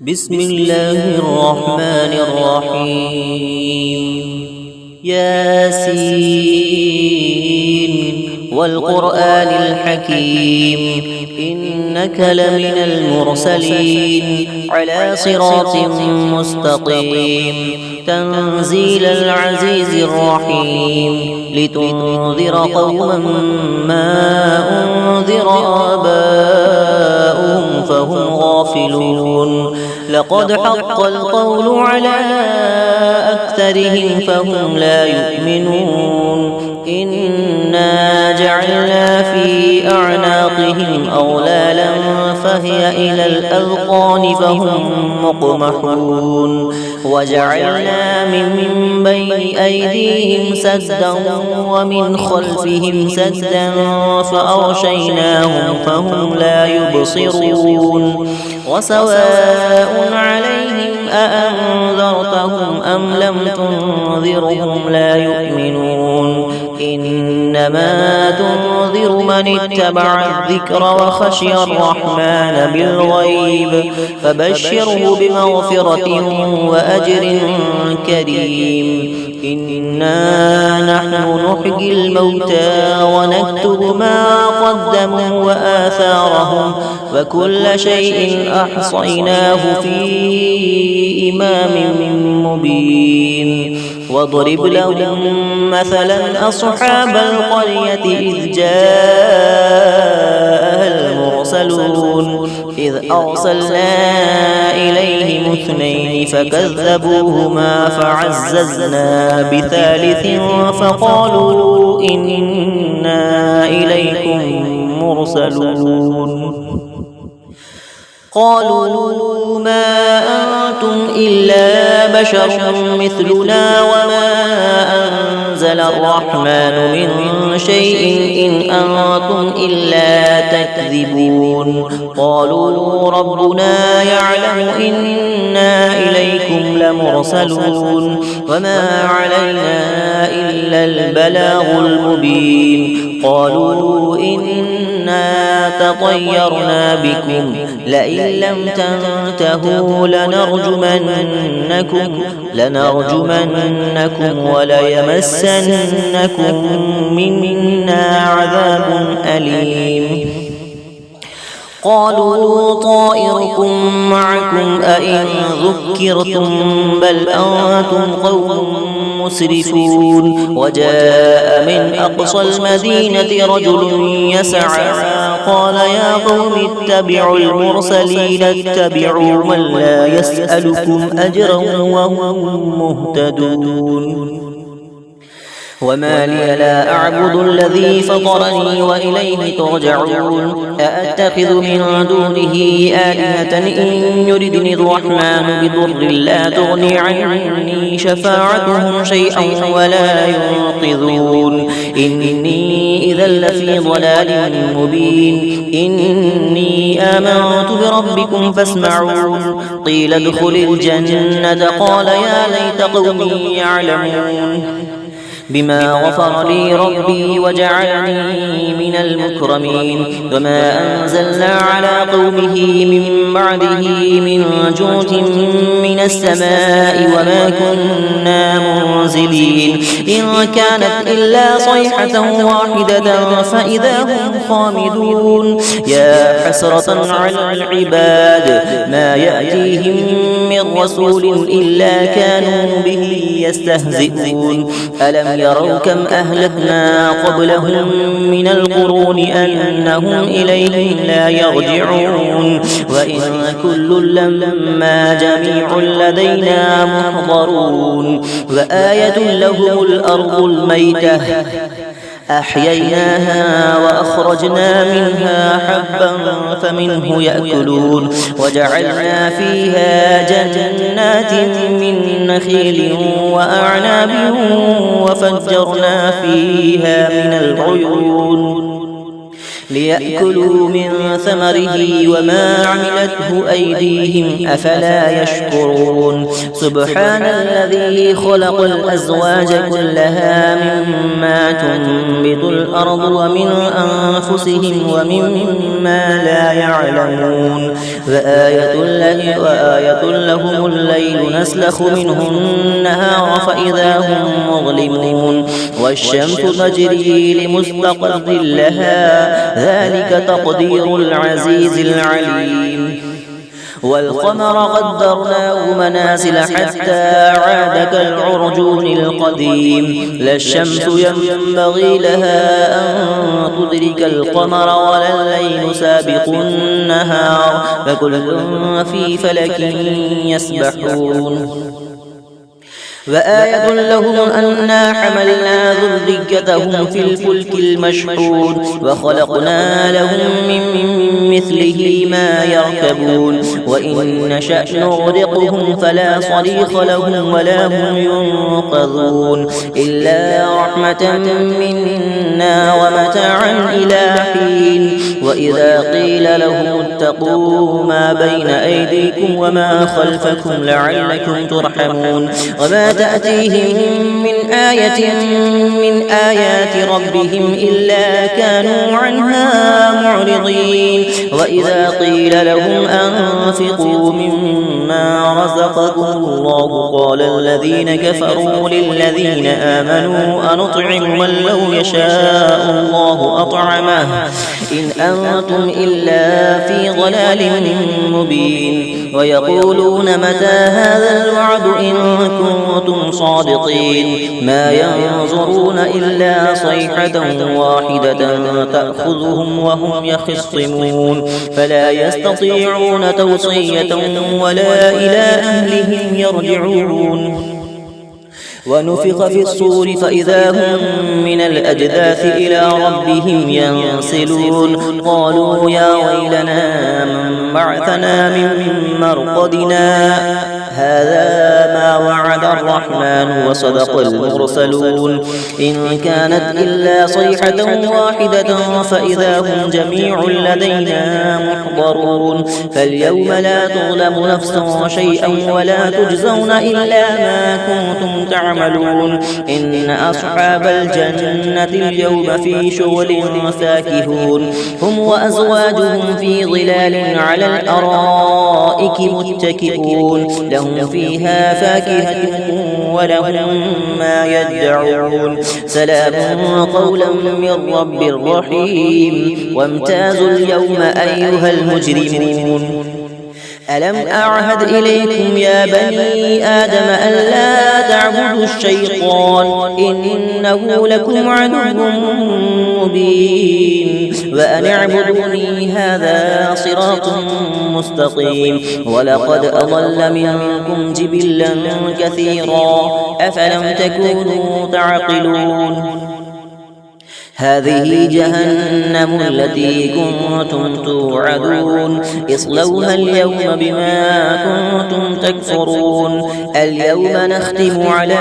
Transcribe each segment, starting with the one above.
بسم الله الرحمن الرحيم ياسين والقرآن الحكيم إنك لمن المرسلين على صراط مستقيم تنزيل العزيز الرحيم لتنذر قوما ما أنذر آباؤهم فهم غافلون لقد حق القول على أكثرهم فهم لا يؤمنون إنا جعلنا في أعناقهم أغلالا فهي إلى الأذقان فهم مقمحون وجعلنا من بين أيديهم سدا ومن خلفهم سدا فأغشيناهم فهم لا يبصرون وسواء عليهم أأنذرتهم أم لم تنذرهم لا يؤمنون إنما تنذر من اتبع الذكر وخشي الرحمن بالغيب فبشره بمغفرة وأجر كريم إنا نحن نحيي الموتى ونكتب ما قدموا وآثارهم وكل شيء أحصيناه في إمام مبين واضرب لهم مثلا أصحاب القرية إذ جاءها المرسلون إذ أرسلنا إليهم اثنين فكذبوهما فعززنا بثالث فقالوا إنا إليكم مرسلون قالوا ما أنتم إلا بشر مثلنا وما أنزل الرحمن من شيء إن أنتم إلا تكذبون قالوا ربنا يعلم إنا إليكم لمرسلون وما علينا إلا البلاغ المبين قالوا إنا تطيرنا بكم لئن لم تنتهوا لنرجمنكم وليمسنكم منا عذاب أليم قالوا طائركم معكم أئن ذكرتم بل أنتم قوم مسرفون وجاء من أقصى المدينة رجل يسعى قال يا قوم اتبعوا المرسلين اتبعوا من لا يسألكم أجرا وهم مهتدون وما لي لا أعبد الذي فطرني وإليه ترجعون أأتخذ من دونه آلهة إن يردني الرحمن بضر لا تغني عني شفاعتهم شيئا ولا ينقذون إني إذا لفي ضلال مبين إني آمنت بربكم فاسمعون قيل ادخل الجنة قال يا ليت قومي يعلمون بما غفر لي ربي وجعلني من المكرمين وما أنزلنا على قومه من بعده من جود من السماء وما كنا منزلين إن كانت إلا صيحة واحدة فإذا هم خامدون يا حسرة على العباد ما يأتيهم من رسول إلا كانوا به يستهزئون ألم يروا كم أهلكنا قبلهم من القرون أنهم إليهم لا يرجعون وإن كل لما جميع لدينا محضرون وآية لهم الأرض الميتة أحييناها وأخرجنا منها حبا فمنه يأكلون وجعلنا فيها جنات من نخيل وأعناب وفجرنا فيها من العيون ليأكلوا من ثمره وما عملته أيديهم أفلا يشكرون سبحان الذي خلق الأزواج كلها مما تنبت الأرض ومن أنفسهم ومما لا يعلمون وآية لهم الليل نسلخ منه النهار فإذا هم مظلمون والشمس تجري لمستقر لها ذلك تقدير العزيز العليم والقمر قدرناه منازل حتى عاد كالعرجون القديم لا الشمس ينبغي لها أن تدرك القمر ولا الليل سابق النهار فكل في فلك يسبحون وآية لهم أنا حملنا ذريتهم في الفلك المشحون وخلقنا لهم من مثله ما يركبون وإن نشأ نغرقهم فلا صريخ لهم ولا هم ينقذون إلا رحمة منا ومتاعا إلى حين وإذا قيل لهم اتقوا ما بين أيديكم وما خلفكم لعلكم ترحمون وما تأتيهم من آية من آيات ربهم إلا كانوا عنها معرضين وإذا قيل لهم أنفقوا مما رزقكم الله قال الذين كفروا للذين آمنوا أنطعم من لو يشاء الله أطعمه إن أنتم إلا في ضلال مبين ويقولون متى هذا الوعد إن كنتم صادقين ما ينظرون إلا صيحة واحدة تأخذهم وهم يخصمون فلا يستطيعون توصية ولا إلى أهلهم يرجعون ونفخ في الصور فإذا هم من الأجداث إلى ربهم ينسلون قالوا يا ويلنا من بعثنا من مرقدنا هذا ما وعد الرحمن وصدق المرسلون إن كانت إلا صيحة واحدة فإذا هم جميع لدينا محضرون فاليوم لا تظلم نفس شيئا ولا تجزون إلا ما كنتم تعملون إن أصحاب الجنة اليوم في شغل فاكهون هم وأزواجهم في ظلال على الأرائك متكئون لهم فيها فاكهة ولهم ما يدعون سلام قولا من رب رحيم وامتازوا اليوم أيها المجرمون ألم أعهد إليكم يا بني آدم ألا تعبدوا الشيطان إنه لكم عدو مبين وأن اعبدوني هذا صراط مستقيم ولقد أضل منكم جبلا كثيرا أفلم تكونوا تعقلون هذه جهنم التي كنتم توعدون اصلوها اليوم بما كنتم تكفرون اليوم نختم على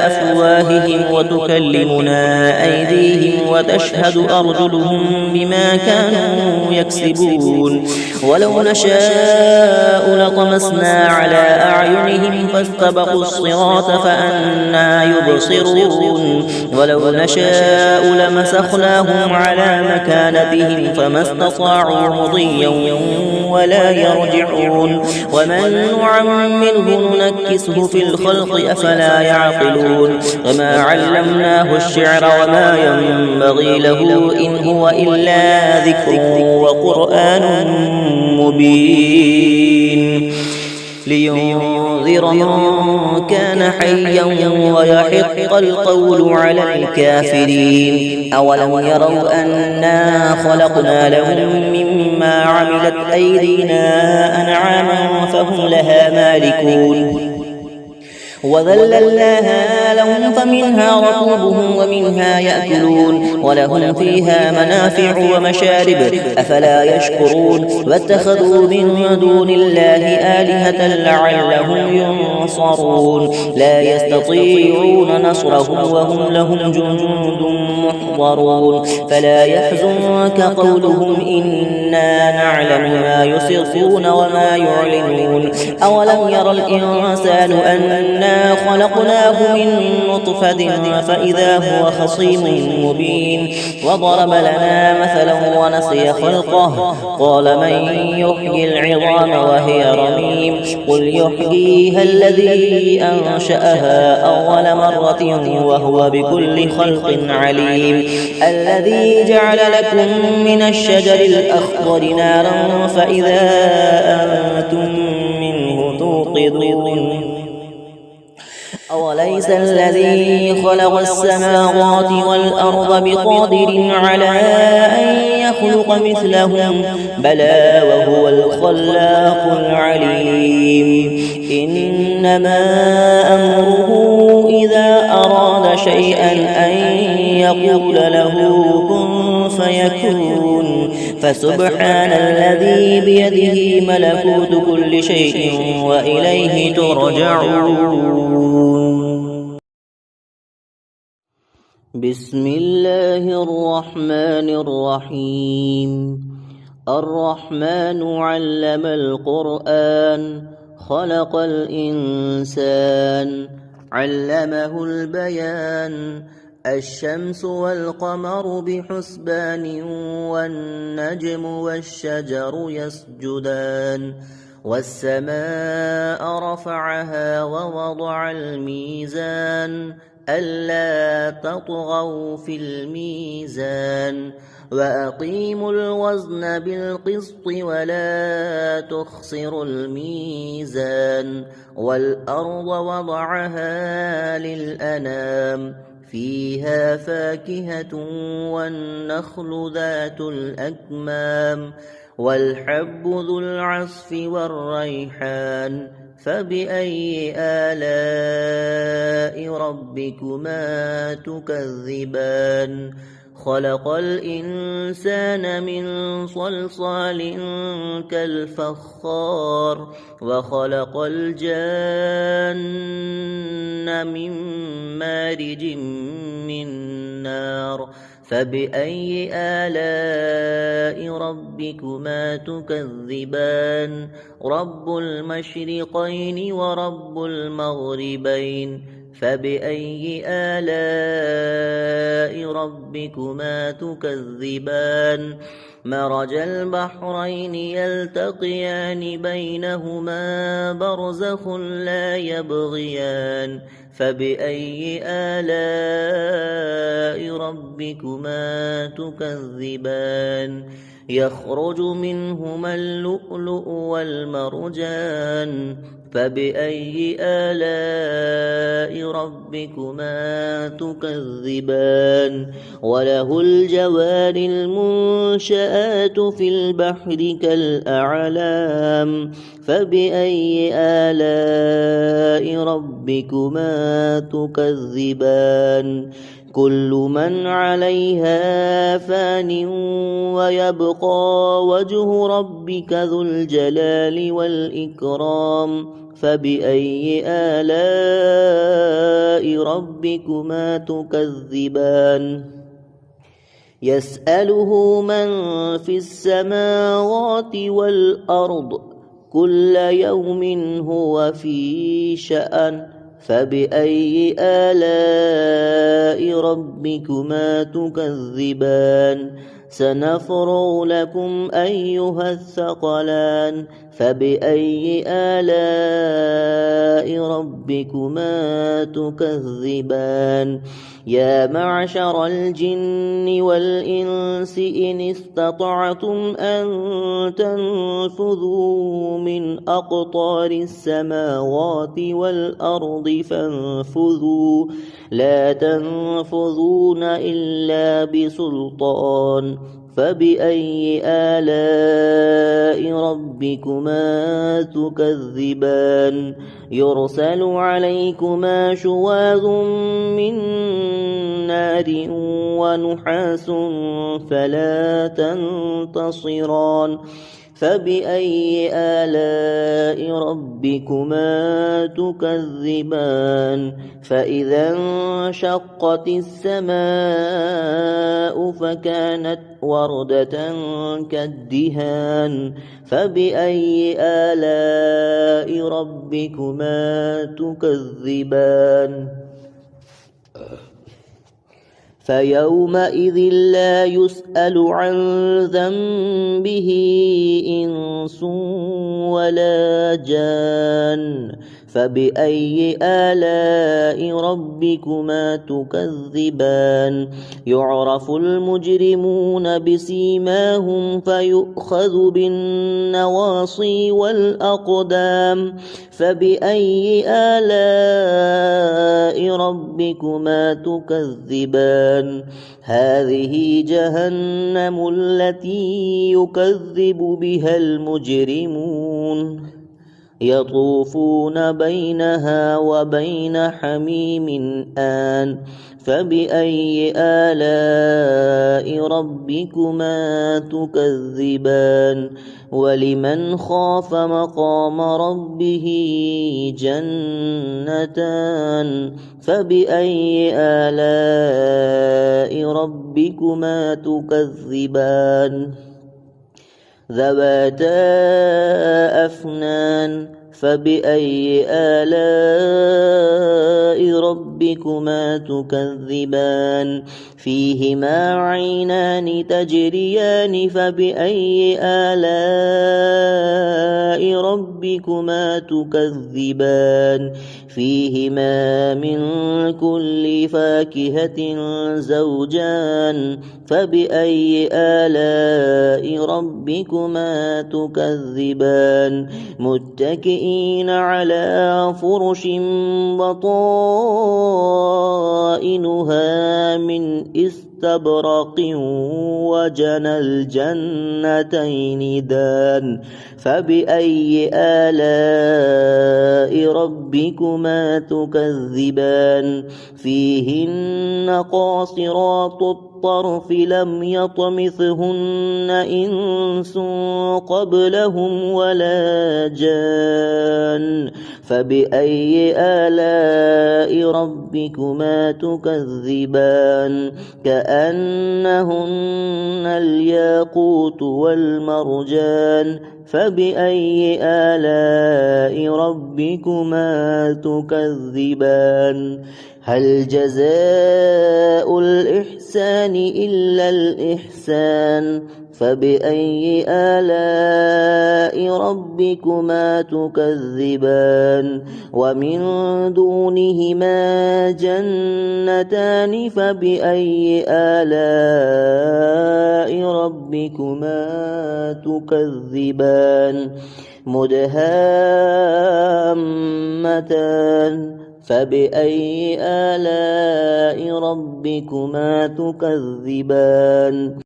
أفواههم وتكلمنا أيديهم وتشهد أرجلهم بما كانوا يكسبون ولو نشاء لطمسنا على أعينهم فاستبقوا الصراط فأنى يبصرون ولو نشاء لمسخناهم على مكانتهم فما استطاعوا مضيا ولا يرجعون ومن نعمره ننكسه في الخلق أفلا يعقلون وما علمناه الشعر وما ينبغي له إن هو إلا ذكر وقرآن مبين لينذر من كان حيا ويحق القول على الكافرين أولم يروا أنا خلقنا لهم مما عملت أيدينا أنعاما فهم لها مالكون وذللناها لهم فمنها ركوبهم ومنها يأكلون ولهم فيها منافع ومشارب أفلا يشكرون واتخذوا من دون الله آلهة لعلهم ينصرون لا يستطيعون نصرهم وهم لهم جند محضرون فلا يحزنك قولهم إنا نعلم ما يسرون وما يعلنون أولم ير الإنسان أنا خلقناه من نطفة فإذا هو خصيم مبين وضرب لنا مثلا ونسي خلقه قال من يحيي العظام وهي رميم قل يحييها الذي أنشأها أول مرة وهو بكل خلق عليم الذي جعل لكم من الشجر الأخضر نارا فإذا أنتم منه توقدون أوليس الذي خلق السماوات والأرض بقادر على أن يخلق مثلهم بلى وهو الخلاق العليم إنما أمره إذا أراد شيئا أن يقول له كن فيكون فسبحان الذي بيده ملكوت كل شيء وإليه ترجعون بسم الله الرحمن الرحيم الرحمن علم القرآن خلق الإنسان علمه البيان الشمس والقمر بحسبان والنجم والشجر يسجدان والسماء رفعها ووضع الميزان ألا تطغوا في الميزان وأقيموا الوزن بالقسط ولا تخسروا الميزان والأرض وضعها للأنام فيها فاكهة والنخل ذات الأكمام والحب ذو العصف والريحان فبأي آلاء ربكما تكذبان خلق الإنسان من صلصال كالفخار وخلق الجان من مارج من نار فبأي آلاء ربكما تكذبان رب المشرقين ورب المغربين فبأي آلاء ربكما تكذبان مرج البحرين يلتقيان بينهما برزخ لا يبغيان فبأي آلاء ربكما تكذبان يخرج منهما اللؤلؤ والمرجان فبأي آلاء ربكما تكذبان وله الجوار المنشآت في البحر كالأعلام فبأي آلاء ربكما تكذبان كل من عليها فان ويبقى وجه ربك ذو الجلال والإكرام فبأي آلاء ربكما تكذبان يسأله من في السماوات والأرض كل يوم هو في شأن فبأي آلاء ربكما تكذبان سنفرغ لكم أيها الثقلان فبأي آلاء ربكما تكذبان يا معشر الجن والإنس إن استطعتم أن تنفذوا من أقطار السماوات والأرض فانفذوا لا تنفذون إلا بسلطان فبأي آلاء ربكما تكذبان يرسل عليكما شواظ من نار ونحاس فلا تنتصران فبأي آلاء آلاء ربكما تكذبان فإذا انشقت السماء فكانت وردة كالدهان فبأي آلاء ربكما تكذبان فيومئذ لا يسأل عن ذنبه إنس ولا جان فبأي آلاء ربكما تكذبان يعرف المجرمون بسيماهم فيؤخذ بالنواصي والأقدام فبأي آلاء ربكما تكذبان هذه جهنم التي يكذب بها المجرمون يطوفون بينها وبين حميم آن فبأي آلاء ربكما تكذبان ولمن خاف مقام ربه جنتان فبأي آلاء ربكما تكذبان ذواتا أفنان فبأي آلاء ربكما تكذبان فيهما عينان تجريان فبأي آلاء ربكما تكذبان فيهما من كل فاكهة زوجان فبأي آلاء ربكما تكذبان متكئين على فرش بطائنها من استبرق وجنى الجنتين دان فبأي آلاء ربكما تكذبان فيهن قاصرات الطرف لم يطمثهن إنس قبلهم ولا جان فبأي آلاء ربكما تكذبان كأنهن الياقوت والمرجان فبأي آلاء ربكما تكذبان هل جزاء الإحسان إلا الإحسان فبأي آلاء ربكما تكذبان ومن دونهما جنتان فبأي آلاء ربكما تكذبان مدهامتان فبأي آلاء ربكما تكذبان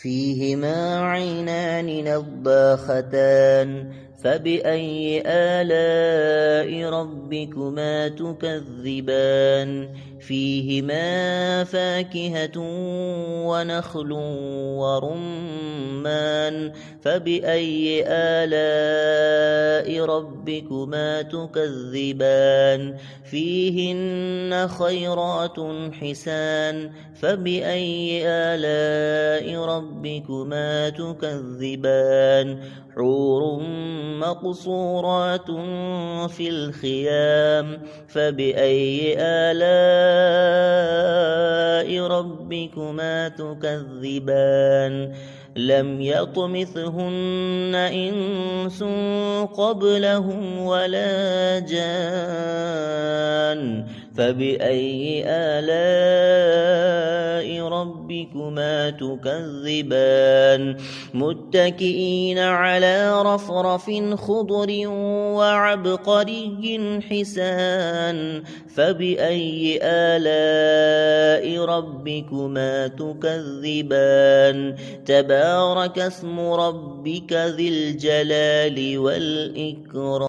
فيهما عينان نضاختان فبأي آلاء ربكما تكذبان فيهما فاكهة ونخل ورمان فبأي آلاء ربكما تكذبان فيهن خيرات حسان فبأي آلاء ربكما تكذبان حور مقصورات في الخيام فبأي آلاء ربكما تكذبان لم يطمثهن إنس قبلهم ولا جان فبأي آلاء ربكما تكذبان متكئين على رفرف خضر وعبقري حسان فبأي آلاء ربكما تكذبان تبارك اسم ربك ذي الجلال والإكرام